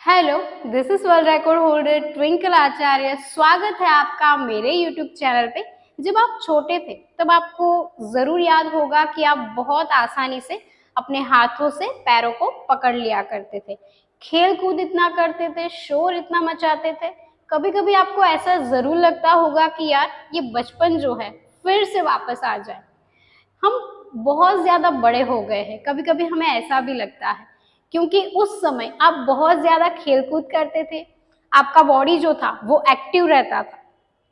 Hello, this is world record holder Twinkle Acharya. स्वागत है आपका मेरे यूट्यूब चैनल पे। जब आप छोटे थे तब आपको जरूर याद होगा कि आप बहुत आसानी से अपने हाथों से पैरों को पकड़ लिया करते थे, खेल कूद इतना करते थे, शोर इतना मचाते थे। कभी कभी आपको ऐसा जरूर लगता होगा कि यार ये बचपन जो है फिर से वापस आ जाए। हम बहुत ज्यादा बड़े हो गए हैं, कभी कभी हमें ऐसा भी लगता है, क्योंकि उस समय आप बहुत ज्यादा खेलकूद करते थे। आपका बॉडी जो था वो एक्टिव रहता था।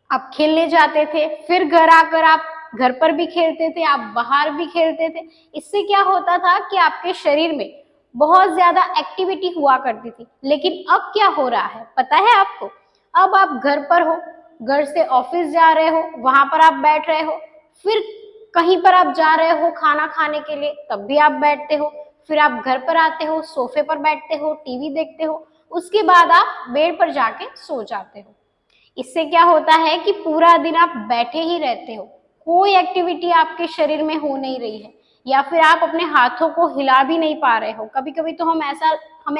आप खेलने जाते थे, फिर घर आकर आप घर पर भी खेलते थे, आप बाहर भी खेलते थे। इससे क्या होता था कि आपके शरीर में बहुत ज्यादा एक्टिविटी हुआ करती थी। लेकिन अब क्या हो रहा है पता है आपको? अब आप घर पर हो, घर से ऑफिस जा रहे हो, वहां पर आप बैठ रहे हो, फिर कहीं पर आप जा रहे हो खाना खाने के लिए, तब भी आप बैठते हो, फिर आप घर पर आते हो, सोफे पर बैठते हो, टीवी देखते हो, उसके बाद आप बेड पर जाके सो जाते हो। इससे क्या होता है कि पूरा दिन आप बैठे ही रहते हो, कोई एक्टिविटी आपके शरीर में हो नहीं रही है, या फिर आप अपने हाथों को हिला भी नहीं पा रहे हो। कभी कभी तो हमें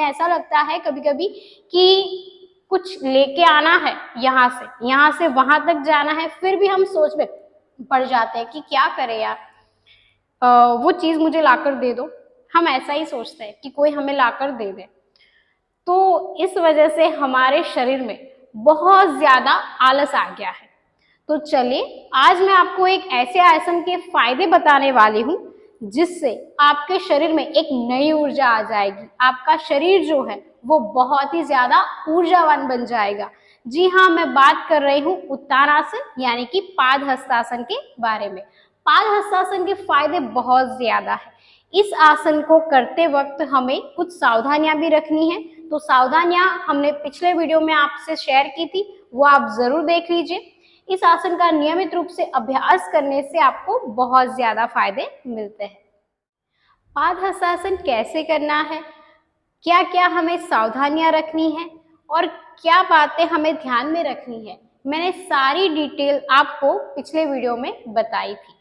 ऐसा लगता है कभी कभी कि कुछ लेके आना है, यहाँ से वहां तक जाना है, फिर भी हम सोच में पड़ जाते हैं कि क्या करें यार, वो चीज मुझे लाकर दे दो। हम ऐसा ही सोचते हैं कि कोई हमें लाकर दे दे। तो इस वजह से हमारे शरीर में बहुत ज्यादा आलस आ गया है। तो चलिए आज मैं आपको एक ऐसे आसन के फायदे बताने वाली हूँ जिससे आपके शरीर में एक नई ऊर्जा आ जाएगी। आपका शरीर जो है वो बहुत ही ज्यादा ऊर्जावान बन जाएगा। जी हाँ, मैं बात कर रही हूँ उत्तानासन यानी कि पाद हस्तासन के बारे में। पाद हस्तासन के फायदे बहुत ज्यादा है। इस आसन को करते वक्त हमें कुछ सावधानियां भी रखनी है। तो सावधानियां हमने पिछले वीडियो में आपसे शेयर की थी, वो आप जरूर देख लीजिए। इस आसन का नियमित रूप से अभ्यास करने से आपको बहुत ज्यादा फायदे मिलते हैं। पाद हस्तासन कैसे करना है, क्या क्या हमें सावधानियां रखनी है और क्या बातें हमें ध्यान में रखनी है, मैंने सारी डिटेल आपको पिछले वीडियो में बताई थी।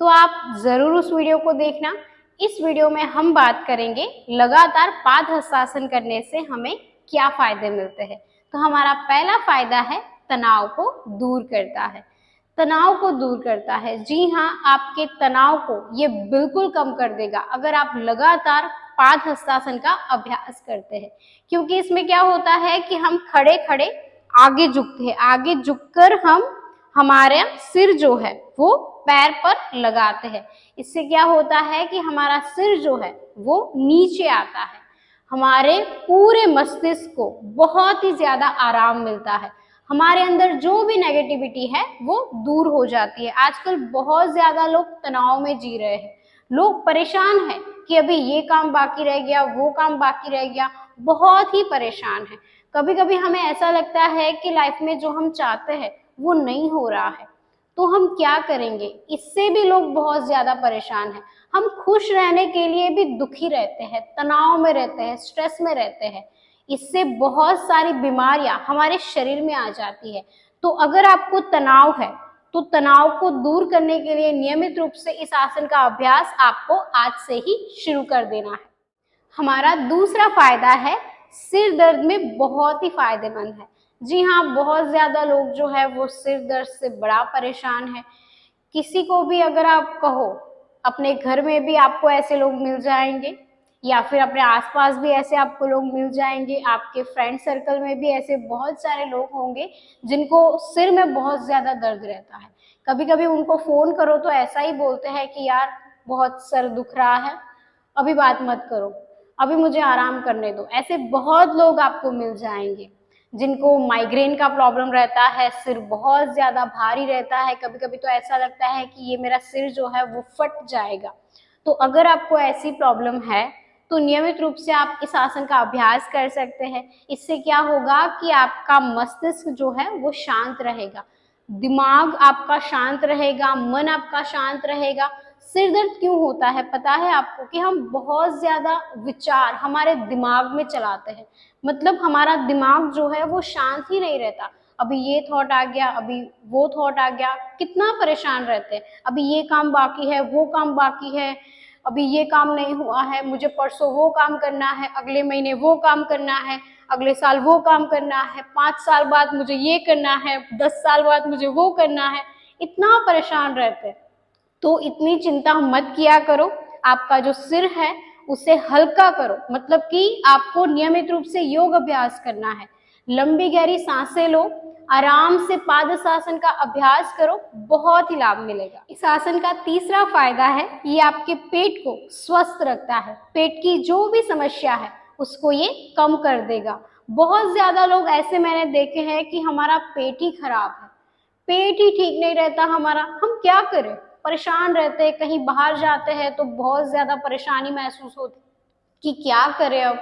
तो आप जरूर उस वीडियो को देखना। इस वीडियो में हम बात करेंगे लगातार पाद हस्तासन करने से हमें क्या फायदे मिलते हैं। तो हमारा पहला फायदा है तनाव को दूर करता है। तनाव को दूर करता है, जी हाँ, आपके तनाव को ये बिल्कुल कम कर देगा अगर आप लगातार पाद हस्तासन का अभ्यास करते हैं। क्योंकि इसमें क्या होता है कि हम खड़े खड़े आगे झुकते हैं, आगे झुककर हम हमारे सिर जो है वो पैर पर लगाते हैं। इससे क्या होता है कि हमारा सिर जो है वो नीचे आता है, हमारे पूरे मस्तिष्क को बहुत ही ज्यादा आराम मिलता है। हमारे अंदर जो भी नेगेटिविटी है वो दूर हो जाती है। आजकल बहुत ज्यादा लोग तनाव में जी रहे हैं, लोग परेशान हैं कि अभी ये काम बाकी रह गया, वो काम बाकी रह गया, बहुत ही परेशान है। कभी कभी हमें ऐसा लगता है कि लाइफ में जो हम चाहते हैं वो नहीं हो रहा है, तो हम क्या करेंगे? इससे भी लोग बहुत ज्यादा परेशान हैं। हम खुश रहने के लिए भी दुखी रहते हैं, तनाव में रहते हैं, स्ट्रेस में रहते हैं। इससे बहुत सारी बीमारियां हमारे शरीर में आ जाती है। तो अगर आपको तनाव है तो तनाव को दूर करने के लिए नियमित रूप से इस आसन का अभ्यास आपको आज से ही शुरू कर देना है। हमारा दूसरा फायदा है सिर दर्द में बहुत ही फायदेमंद है। जी हाँ, बहुत ज्यादा लोग जो है वो सिर दर्द से बड़ा परेशान है। किसी को भी अगर आप कहो, अपने घर में भी आपको ऐसे लोग मिल जाएंगे, या फिर अपने आसपास भी ऐसे आपको लोग मिल जाएंगे। आपके फ्रेंड सर्कल में भी ऐसे बहुत सारे लोग होंगे जिनको सिर में बहुत ज्यादा दर्द रहता है। कभी कभी उनको फोन करो तो ऐसा ही बोलते हैं कि यार बहुत सर दुख रहा है, अभी बात मत करो, अभी मुझे आराम करने दो। ऐसे बहुत लोग आपको मिल जाएंगे जिनको माइग्रेन का प्रॉब्लम रहता है, सिर बहुत ज्यादा भारी रहता है, कभी कभी तो ऐसा लगता है कि ये मेरा सिर जो है वो फट जाएगा। तो अगर आपको ऐसी प्रॉब्लम है तो नियमित रूप से आप इस आसन का अभ्यास कर सकते हैं। इससे क्या होगा कि आपका मस्तिष्क जो है वो शांत रहेगा, दिमाग आपका शांत रहेगा, मन आपका शांत रहेगा। सिर दर्द क्यों होता है पता है आपको? कि हम बहुत ज्यादा विचार हमारे दिमाग में चलाते हैं, मतलब हमारा दिमाग जो है वो शांत ही नहीं रहता। अभी ये थॉट आ गया, अभी वो थॉट आ गया, कितना परेशान रहते हैं। अभी ये काम बाकी है, वो काम बाकी है, अभी ये काम नहीं हुआ है, मुझे परसों वो काम करना है, अगले महीने वो काम करना है, अगले साल वो काम करना है, 5 साल बाद मुझे ये करना है, 10 साल बाद मुझे वो करना है, इतना परेशान रहते हैं। तो इतनी चिंता मत किया करो। आपका जो सिर है उसे हल्का करो, मतलब कि आपको नियमित रूप से योग अभ्यास करना है। लंबी गहरी सांसें लो, आराम से पादहस्तासन का अभ्यास करो, बहुत ही लाभ मिलेगा। इस आसन का तीसरा फायदा है, ये आपके पेट को स्वस्थ रखता है। पेट की जो भी समस्या है उसको ये कम कर देगा। बहुत ज्यादा लोग ऐसे मैंने देखे हैं कि हमारा पेट ही खराब है, पेट ही ठीक नहीं रहता हमारा, हम क्या करें, परेशान रहते हैं। कहीं बाहर जाते हैं तो बहुत ज्यादा परेशानी महसूस होती कि क्या करें, अब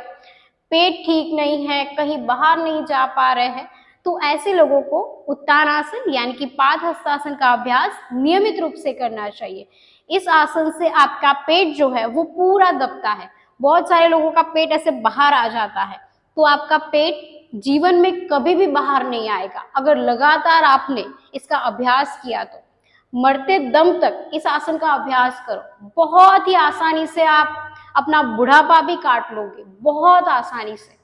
पेट ठीक नहीं है, कहीं बाहर नहीं जा पा रहे हैं। तो ऐसे लोगों को उत्तानासन यानी कि पादहस्तासन का अभ्यास नियमित रूप से करना चाहिए। इस आसन से आपका पेट जो है वो पूरा दबता है। बहुत सारे लोगों का पेट ऐसे बाहर आ जाता है, तो आपका पेट जीवन में कभी भी बाहर नहीं आएगा। अगर लगातार आपने इसका अभ्यास किया तो मरते दम तक इस आसन का अभ्यास करो। बहुत ही आसानी से आप अपना बुढ़ापा भी काट लोगे, बहुत आसानी से।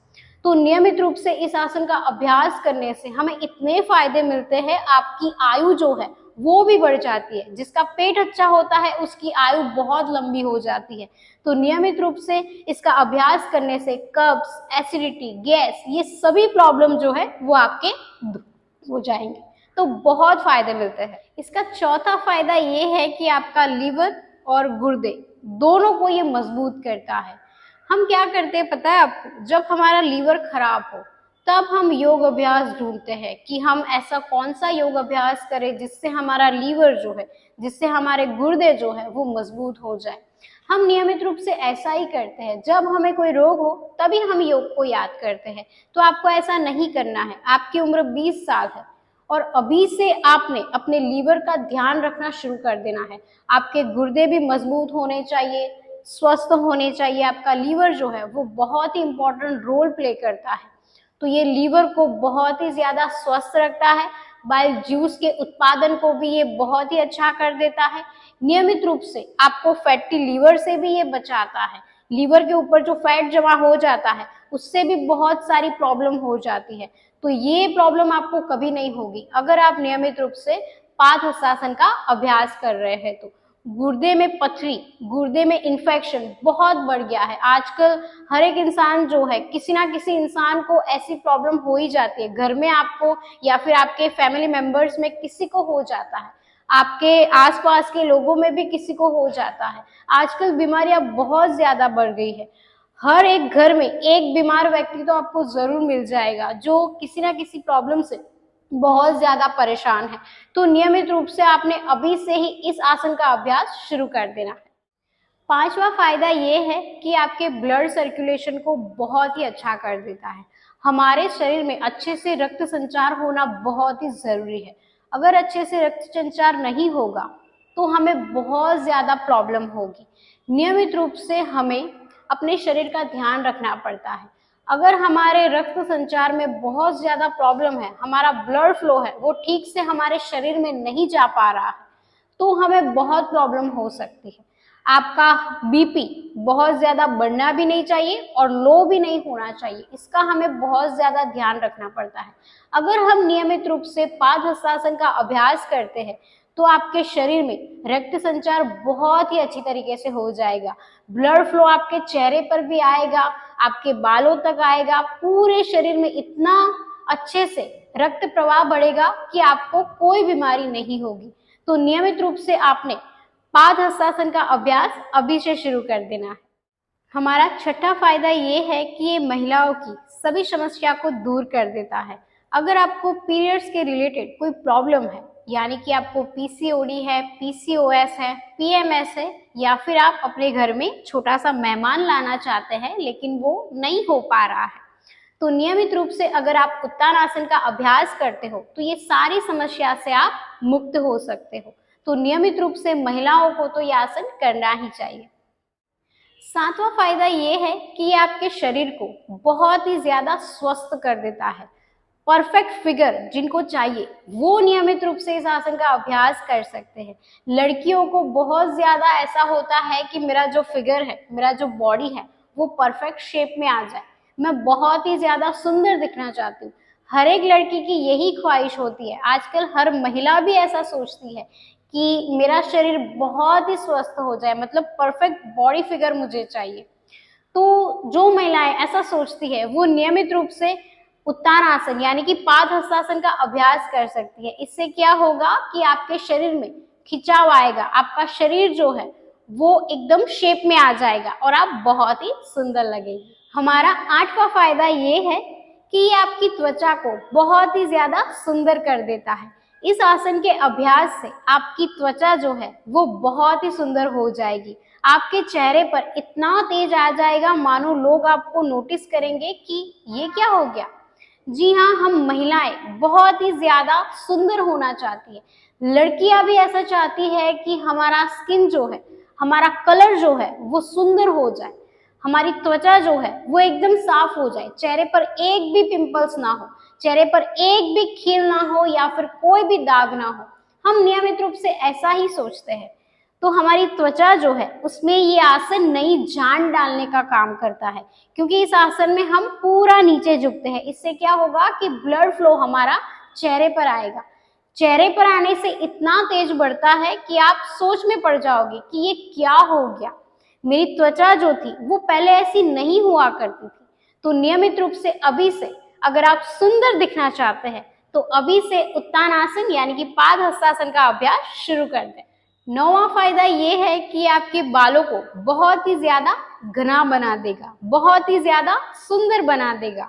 तो नियमित रूप से इस आसन का अभ्यास करने से हमें इतने फायदे मिलते हैं, आपकी आयु जो है वो भी बढ़ जाती है। जिसका पेट अच्छा होता है उसकी आयु बहुत लंबी हो जाती है। तो नियमित रूप से इसका अभ्यास करने से कब्ज, एसिडिटी, गैस, ये सभी प्रॉब्लम जो है वो आपके दूर हो जाएंगे। तो बहुत फायदे मिलते हैं। इसका चौथा फायदा ये है कि आपका लीवर और गुर्दे दोनों को ये मजबूत करता है। हम क्या करते हैं पता है आपको, जब हमारा लीवर खराब हो तब हम योग अभ्यास ढूंढते हैं कि हम ऐसा कौन सा योग अभ्यास करें जिससे हमारा लीवर जो है, जिससे हमारे गुर्दे जो है वो मजबूत हो जाए। हम नियमित रूप से ऐसा ही करते हैं, जब हमें कोई रोग हो तभी हम योग को याद करते हैं। तो आपको ऐसा नहीं करना है। आपकी उम्र 20 साल है और अभी से आपने अपने लीवर का ध्यान रखना शुरू कर देना है। आपके गुर्दे भी मजबूत होने चाहिए, स्वस्थ होने चाहिए। आपका लीवर जो है वो बहुत ही इंपॉर्टेंट रोल प्ले करता है। तो ये लीवर को बहुत ही ज्यादा स्वस्थ रखता है। बाइल जूस के उत्पादन को भी ये बहुत ही अच्छा कर देता है। नियमित रूप से आपको फैटी लीवर से भी ये बचाता है। लीवर के ऊपर जो फैट जमा हो जाता है उससे भी बहुत सारी प्रॉब्लम हो जाती है। तो ये प्रॉब्लम आपको कभी नहीं होगी अगर आप नियमित रूप से पादहस्तासन का अभ्यास कर रहे हैं। तो गुर्दे में पथरी, गुर्दे में इन्फेक्शन बहुत बढ़ गया है आजकल। हर एक इंसान जो है, किसी ना किसी इंसान को ऐसी प्रॉब्लम हो ही जाती है। घर में आपको या फिर आपके फैमिली मेंबर्स में किसी को हो जाता है, आपके आसपास के लोगों में भी किसी को हो जाता है। आजकल बीमारियां बहुत ज्यादा बढ़ गई है। हर एक घर में एक बीमार व्यक्ति तो आपको जरूर मिल जाएगा जो किसी ना किसी प्रॉब्लम से बहुत ज्यादा परेशान है। तो नियमित रूप से आपने अभी से ही इस आसन का अभ्यास शुरू कर देना है। पांचवा फायदा ये है कि आपके ब्लड सर्कुलेशन को बहुत ही अच्छा कर देता है। हमारे शरीर में अच्छे से रक्त संचार होना बहुत ही जरूरी है। अगर अच्छे से रक्त संचार नहीं होगा तो हमें बहुत ज्यादा प्रॉब्लम होगी। नियमित रूप से हमें अपने शरीर का ध्यान रखना पड़ता है। अगर हमारे रक्त संचार में बहुत ज्यादा प्रॉब्लम है, हमारा ब्लड फ्लो है वो ठीक से हमारे शरीर में नहीं जा पा रहा है, तो हमें बहुत प्रॉब्लम हो सकती है। आपका बीपी बहुत ज्यादा बढ़ना भी नहीं चाहिए और लो भी नहीं होना चाहिए, इसका हमें बहुत ज्यादा ध्यान रखना पड़ता है। अगर हम नियमित रूप से पादहस्तासन का अभ्यास करते हैं तो आपके शरीर में रक्त संचार बहुत ही अच्छी तरीके से हो जाएगा। ब्लड फ्लो आपके चेहरे पर भी आएगा, आपके बालों तक आएगा, पूरे शरीर में इतना अच्छे से रक्त प्रवाह बढ़ेगा कि आपको कोई बीमारी नहीं होगी। तो नियमित रूप से आपने पादहस्तासन का अभ्यास अभी से शुरू कर देना है। हमारा छठा फायदा ये है कि ये महिलाओं की सभी समस्या को दूर कर देता है। अगर आपको पीरियड्स के रिलेटेड कोई प्रॉब्लम है, यानी कि आपको पीसीओडी है, पीसीओएस है, पीएमएस है, या फिर आप अपने घर में छोटा सा मेहमान लाना चाहते हैं लेकिन वो नहीं हो पा रहा है, तो नियमित रूप से अगर आप उत्तानासन का अभ्यास करते हो तो ये सारी समस्या से आप मुक्त हो सकते हो। तो नियमित रूप से महिलाओं को तो ये आसन करना ही चाहिए। सातवां फायदा ये है कि ये आपके शरीर को बहुत ही ज्यादा स्वस्थ कर देता है। परफेक्ट फिगर जिनको चाहिए वो नियमित रूप से इस आसन का अभ्यास कर सकते हैं। लड़कियों को बहुत ज्यादा ऐसा होता है कि मेरा जो फिगर है, मेरा जो बॉडी है वो परफेक्ट शेप में आ जाए, मैं बहुत ही ज्यादा सुंदर दिखना चाहती हूँ। हर एक लड़की की यही ख्वाहिश होती है। आजकल हर महिला भी ऐसा सोचती है कि मेरा शरीर बहुत ही स्वस्थ हो जाए, मतलब परफेक्ट बॉडी फिगर मुझे चाहिए। तो जो महिलाएं ऐसा सोचती है वो नियमित रूप से उत्तानासन यानी कि पाद हस्तासन का अभ्यास कर सकती है। इससे क्या होगा कि आपके शरीर में खिंचाव आएगा, आपका शरीर जो है वो एकदम शेप में आ जाएगा और आप बहुत ही सुंदर लगेगी। हमारा 8वां फायदा ये है कि ये आपकी त्वचा को बहुत ही ज्यादा सुंदर कर देता है। इस आसन के अभ्यास से आपकी त्वचा जो है वो बहुत ही सुंदर हो जाएगी। आपके चेहरे पर इतना तेज आ जाएगा मानो लोग आपको नोटिस करेंगे कि ये क्या हो गया। जी हाँ, हम महिलाएं बहुत ही ज्यादा सुंदर होना चाहती है। लड़कियां भी ऐसा चाहती है कि हमारा स्किन जो है, हमारा कलर जो है वो सुंदर हो जाए, हमारी त्वचा जो है वो एकदम साफ हो जाए, चेहरे पर एक भी पिंपल्स ना हो, चेहरे पर एक भी खील ना हो या फिर कोई भी दाग ना हो। हम नियमित रूप से ऐसा ही सोचते हैं। तो हमारी त्वचा जो है उसमें ये आसन नई जान डालने का काम करता है, क्योंकि इस आसन में हम पूरा नीचे झुकते हैं। इससे क्या होगा कि ब्लड फ्लो हमारा चेहरे पर आएगा। चेहरे पर आने से इतना तेज बढ़ता है कि आप सोच में पड़ जाओगे कि ये क्या हो गया। मेरी त्वचा जो थी वो पहले ऐसी नहीं हुआ करती थी। तो नियमित रूप से अभी से अगर आप सुंदर दिखना चाहते हैं तो अभी से उत्तानासन यानी कि पाद हस्तासन का अभ्यास शुरू कर दें। 9वां फायदा ये है कि आपके बालों को बहुत ही ज्यादा घना बना देगा, बहुत ही ज्यादा सुंदर बना देगा।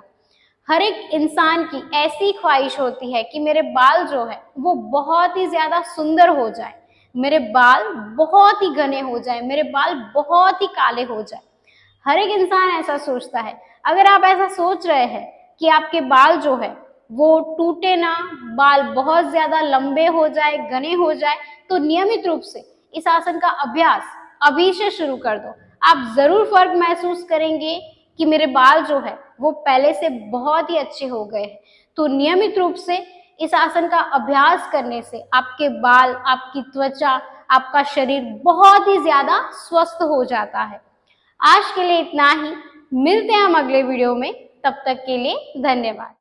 हर एक इंसान की ऐसी ख्वाहिश होती है कि मेरे बाल जो है वो बहुत ही ज्यादा सुंदर हो जाए, मेरे बाल बहुत ही घने हो जाए, मेरे बाल बहुत ही काले हो जाए। हर एक इंसान ऐसा सोचता है। अगर आप ऐसा सोच रहे हैं कि आपके बाल जो है वो टूटे ना, बाल बहुत ज्यादा लंबे हो जाए, घने हो जाए, तो नियमित रूप से इस आसन का अभ्यास अभी से शुरू कर दो। आप जरूर फर्क महसूस करेंगे कि मेरे बाल जो है वो पहले से बहुत ही अच्छे हो गए हैं। तो नियमित रूप से इस आसन का अभ्यास करने से आपके बाल, आपकी त्वचा, आपका शरीर बहुत ही ज्यादा स्वस्थ हो जाता है। आज के लिए इतना ही। मिलते हैं हम अगले वीडियो में। तब तक के लिए धन्यवाद।